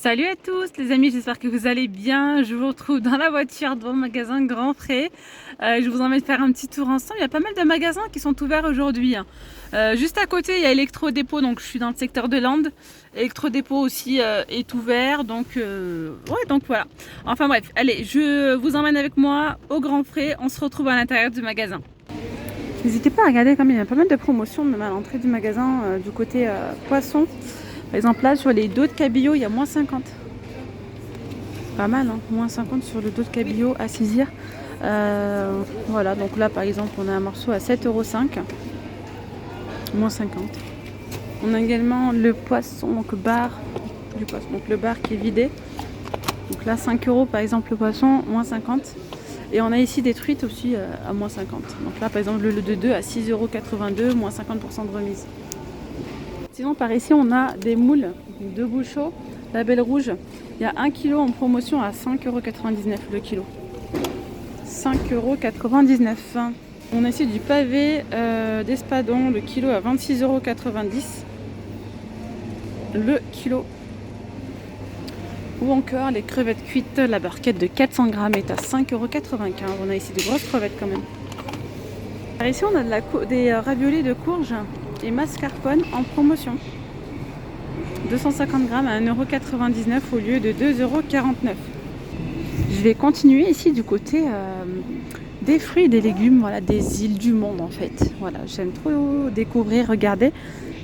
Salut à tous les amis, j'espère que vous allez bien. Je vous retrouve dans la voiture devant le magasin Grand Frais. Je vous emmène faire un petit tour ensemble. Il y a pas mal de magasins qui sont ouverts aujourd'hui. Juste à côté, il y a Electro-Dépôt, donc je suis dans le secteur de Landes. Electro-Dépôt aussi est ouvert, donc donc voilà. Enfin bref, allez, je vous emmène avec moi au Grand Frais. On se retrouve à l'intérieur du magasin. N'hésitez pas à regarder, comme il y a pas mal de promotions même à l'entrée du magasin du côté poisson. Par exemple là sur les dos de cabillaud il y a moins 50. Pas mal hein, moins 50 sur le dos de cabillaud à saisir. Voilà, donc là par exemple on a un morceau à 7,5 €, moins 50. On a également le poisson, donc bar du poisson, donc le bar qui est vidé. Donc là 5 € par exemple le poisson, moins 50. Et on a ici des truites aussi à moins 50. Donc là par exemple le de 2 à 6,82 €, moins 50% de remise. Sinon par ici on a des moules de bouchot, label rouge. Il y a 1 kg en promotion à 5,99 € le kilo. 5,99 €. On a ici du pavé d'espadon, le kilo à 26,90 € le kilo. Ou encore les crevettes cuites, la barquette de 400 grammes est à 5,95 €. On a ici de grosses crevettes quand même. Par ici on a des raviolis de courge et mascarpone en promotion. 250 grammes à 1,99 € au lieu de 2,49 €. Je vais continuer ici du côté des fruits et des légumes, voilà, des îles du monde en fait. Voilà, j'aime trop découvrir, regarder,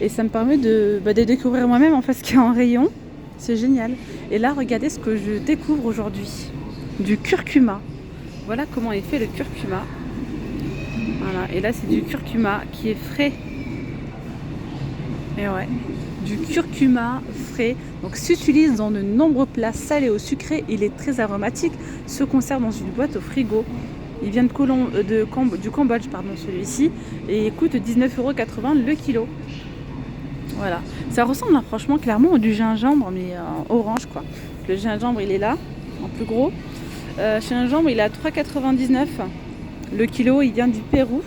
et ça me permet de découvrir moi-même en fait ce qu'il y a en rayon. C'est génial. Et là, regardez ce que je découvre aujourd'hui. Du curcuma. Voilà comment est fait le curcuma. Voilà, et là c'est du curcuma qui est frais. Et ouais, du curcuma frais. Donc s'utilise dans de nombreux plats salés ou sucrés. Il est très aromatique. Se conserve dans une boîte au frigo. Il vient du Cambodge, pardon, celui-ci. Et il coûte 19,80 € le kilo. Voilà. Ça ressemble franchement clairement à du gingembre, mais en orange quoi. Le gingembre il est là, en plus gros. Gingembre il est à 3,99 € le kilo. Il vient du Pérou.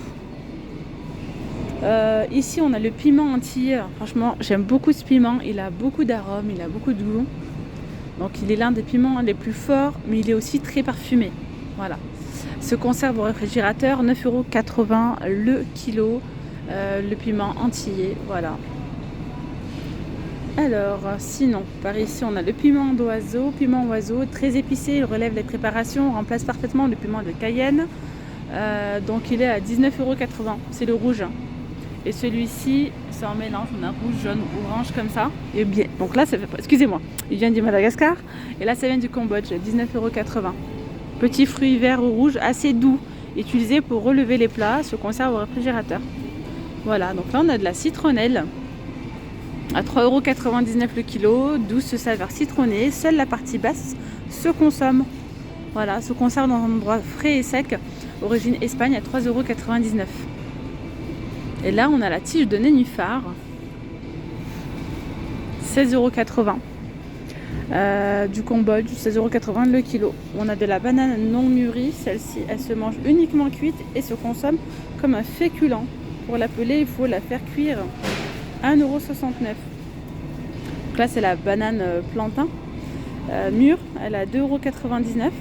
Ici on a le piment antillais. Franchement j'aime beaucoup ce piment, il a beaucoup d'arômes, il a beaucoup de goût. Donc il est l'un des piments les plus forts, mais il est aussi très parfumé. Voilà. Se conserve au réfrigérateur, 9,80 € le kilo. Le piment antillais, voilà. Alors sinon par ici on a le piment oiseau, très épicé, il relève les préparations, remplace parfaitement le piment de Cayenne. Donc il est à 19,80 €, c'est le rouge. Et celui-ci, c'est en mélange, on a rouge, jaune, orange comme ça. Et bien, donc là, excusez-moi, il vient du Madagascar. Et là, ça vient du Cambodge, 19,80 €. Petit fruit vert ou rouge, assez doux, utilisé pour relever les plats, se conserve au réfrigérateur. Voilà, donc là, on a de la citronnelle à 3,99 € le kilo, douce saveur citronnée. Seule la partie basse se consomme. Voilà, se conserve dans un endroit frais et sec, origine Espagne, à 3,99 €. Et là, on a la tige de nénuphar, 16,80 €. Du Cambodge, 16,80 € le kilo. On a de la banane non mûrie. Celle-ci, elle se mange uniquement cuite et se consomme comme un féculent. Pour l'appeler, il faut la faire cuire à 1,69 €. Donc là, c'est la banane plantain mûre. Elle est à 2,99 €.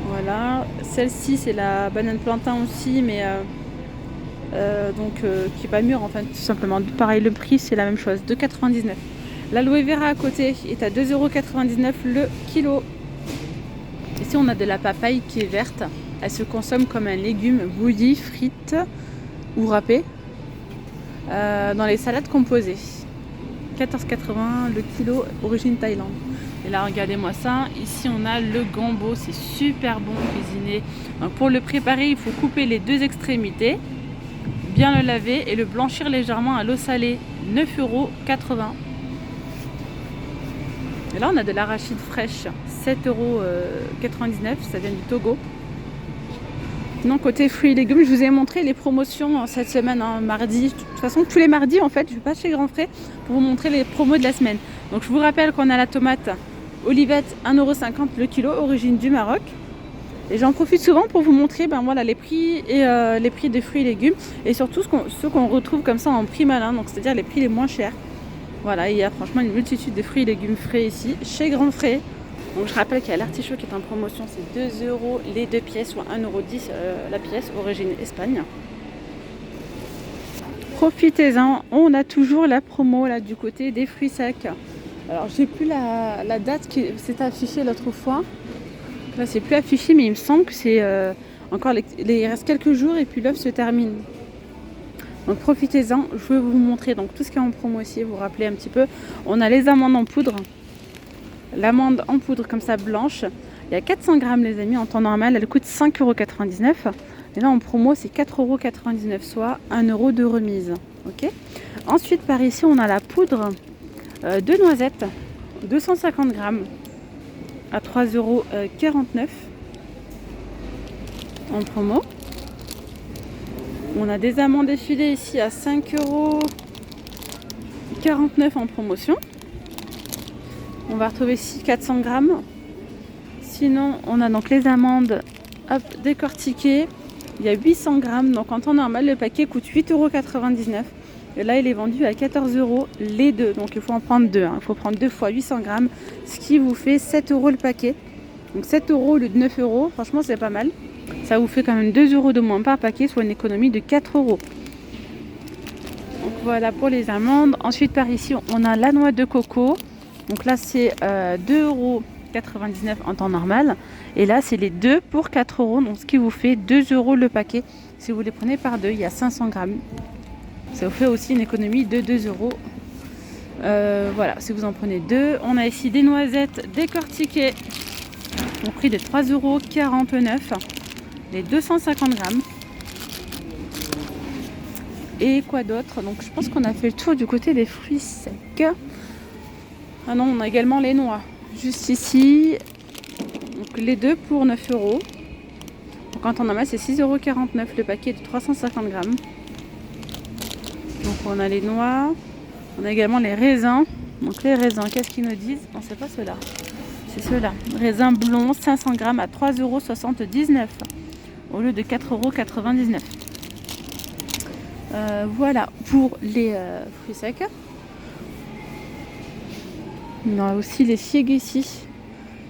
Voilà, celle-ci c'est la banane plantain aussi, mais qui est pas mûre, enfin tout simplement. Pareil, le prix c'est la même chose, 2,99 €. L'aloe vera à côté est à 2,99 € le kilo. Ici on a de la papaye qui est verte. Elle se consomme comme un légume bouilli, frite ou râpé dans les salades composées. 14,80 € le kilo, origine Thaïlande. Et là, regardez-moi ça. Ici, on a le gombo. C'est super bon cuisiné. Donc, pour le préparer, il faut couper les deux extrémités, bien le laver et le blanchir légèrement à l'eau salée. 9,80 €. Et là, on a de l'arachide fraîche. 7,99 €. Ça vient du Togo. Sinon, côté fruits et légumes, je vous ai montré les promotions cette semaine, mardi. De toute façon, tous les mardis, en fait, je passe chez Grand Frais pour vous montrer les promos de la semaine. Donc, je vous rappelle qu'on a la tomate Olivette, 1,50 € le kilo, origine du Maroc. Et j'en profite souvent pour vous montrer voilà, les prix et les prix des fruits et légumes. Et surtout ceux qu'on retrouve comme ça en prix malin, donc c'est-à-dire les prix les moins chers. Voilà, il y a franchement une multitude de fruits et légumes frais ici, chez Grand Frais. Donc je rappelle qu'il y a l'artichaut qui est en promotion, c'est 2 € les 2 pièces, soit 1,10 € la pièce, origine Espagne. Profitez-en, on a toujours la promo là du côté des fruits secs. Alors j'ai plus la date qui s'était affichée l'autre fois. Là c'est plus affiché, mais il me semble que c'est encore il reste quelques jours et puis l'œuf se termine. Donc profitez-en, je vais vous montrer donc tout ce qui est en promo ici, vous rappelez un petit peu. On a les amandes en poudre. L'amande en poudre comme ça blanche, il y a 400 grammes les amis, en temps normal elle coûte 5,99 €. Et là en promo c'est 4,99 €, soit 1 € de remise. Ok. Ensuite par ici on a la poudre de noisettes, 250 grammes à 3,49 € en promo. On a des amandes effilées ici à 5,49 € en promotion. On va retrouver ici 400 grammes. Sinon, on a donc les amandes décortiquées. Il y a 800 grammes. Donc en temps normal, le paquet coûte 8,99 €. Et là, il est vendu à 14 € les deux. Donc il faut en prendre deux. Il faut prendre 2 fois 800 grammes. Ce qui vous fait 7 € le paquet. Donc 7 € au lieu de 9 €. Franchement, c'est pas mal. Ça vous fait quand même 2 € de moins par paquet, soit une économie de 4 €. Donc voilà pour les amandes. Ensuite par ici on a la noix de coco. Donc là c'est 2,99 € en temps normal. Et là c'est les deux pour 4 €. Donc ce qui vous fait 2 € le paquet. Si vous les prenez par deux, il y a 500 grammes. Ça vous fait aussi une économie de 2 €. Voilà, si vous en prenez deux. On a ici des noisettes décortiquées au prix de 3,49 €. Les 250 grammes. Et quoi d'autre? Donc je pense qu'on a fait le tour du côté des fruits secs. Ah non, on a également les noix. Juste ici. Donc les deux pour 9 €. Donc en temps normal c'est 6,49 € le paquet de 350 grammes. Donc on a les noix. On a également les raisins. Donc les raisins, qu'est-ce qu'ils nous disent? Non, c'est pas ceux-là. C'est ceux-là. Raisins blonds, 500 grammes à 3,79 € au lieu de 4,99 €. Voilà pour les fruits secs. On a aussi les figues ici.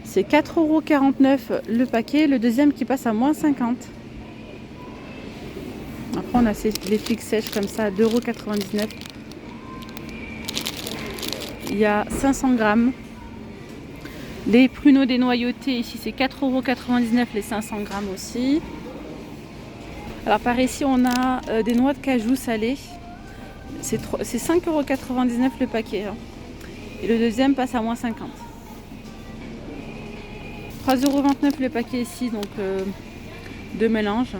C'est 4,49 € le paquet. Le deuxième qui passe à moins 50 €. Après on a les figues sèches comme ça à 2,99 €. Il y a 500 grammes. Les pruneaux dénoyautés ici c'est 4,99 € les 500 grammes aussi. Alors par ici on a des noix de cajou salées. C'est 5,99 € le paquet. Et le deuxième passe à moins 50 €. 3,29 € le paquet ici, donc de mélange.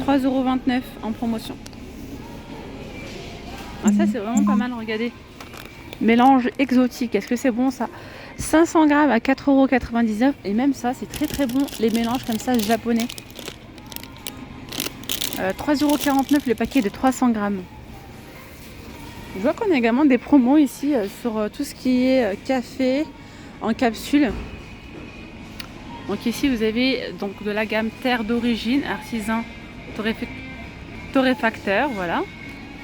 3,29 € en promotion. Ah, ça c'est vraiment pas mal, regardez. Mélange exotique, est-ce que c'est bon ça? 500 grammes à 4,99 € et même ça c'est très très bon, les mélanges comme ça japonais. 3,49 € le paquet de 300 grammes. Je vois qu'on a également des promos ici sur tout ce qui est café en capsule. Donc ici vous avez donc de la gamme terre d'origine, artisan torréfacteur, voilà.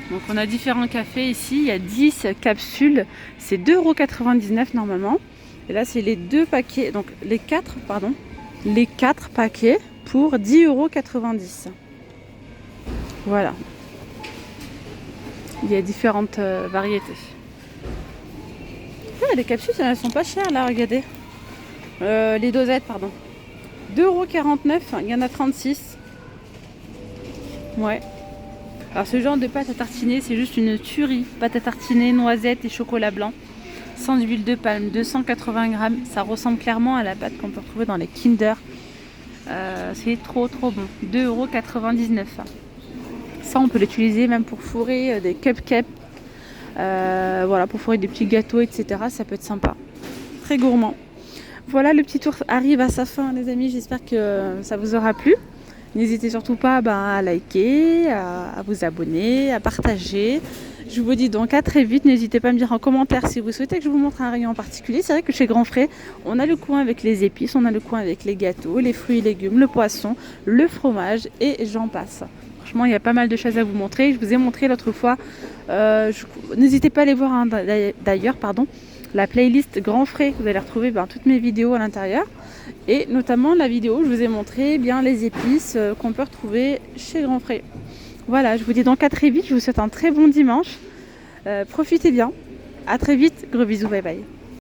Donc on a différents cafés ici, il y a 10 capsules, c'est 2,99 € normalement. Et là c'est les deux paquets, donc les 4 paquets pour 10,90 €. Voilà. Il y a différentes variétés. Ah, les capsules, elles sont pas chères là, regardez. Les dosettes, pardon. 2,49 €, il y en a 36. Ouais. Alors ce genre de pâte à tartiner, c'est juste une tuerie. Pâte à tartiner, noisettes et chocolat blanc. Sans huile de palme, 280 grammes. Ça ressemble clairement à la pâte qu'on peut retrouver dans les Kinder. C'est trop trop bon. 2,99 €. Ça, on peut l'utiliser même pour fourrer des cupcakes. Voilà, pour fourrer des petits gâteaux, etc. Ça peut être sympa. Très gourmand. Voilà, le petit tour arrive à sa fin, les amis. J'espère que ça vous aura plu. N'hésitez surtout pas à liker, à vous abonner, à partager. Je vous dis donc à très vite. N'hésitez pas à me dire en commentaire si vous souhaitez que je vous montre un rayon en particulier. C'est vrai que chez Grand Frais, on a le coin avec les épices, on a le coin avec les gâteaux, les fruits et légumes, le poisson, le fromage et j'en passe. Franchement, franchement, il y a pas mal de choses à vous montrer. Je vous ai montré l'autre fois. N'hésitez pas à aller voir hein, d'ailleurs, la playlist Grand Frais. Vous allez retrouver toutes mes vidéos à l'intérieur. Et notamment la vidéo où je vous ai montré les épices qu'on peut retrouver chez Grand Frais. Voilà, je vous dis donc à très vite. Je vous souhaite un très bon dimanche. Profitez bien. À très vite. Gros bisous. Bye bye.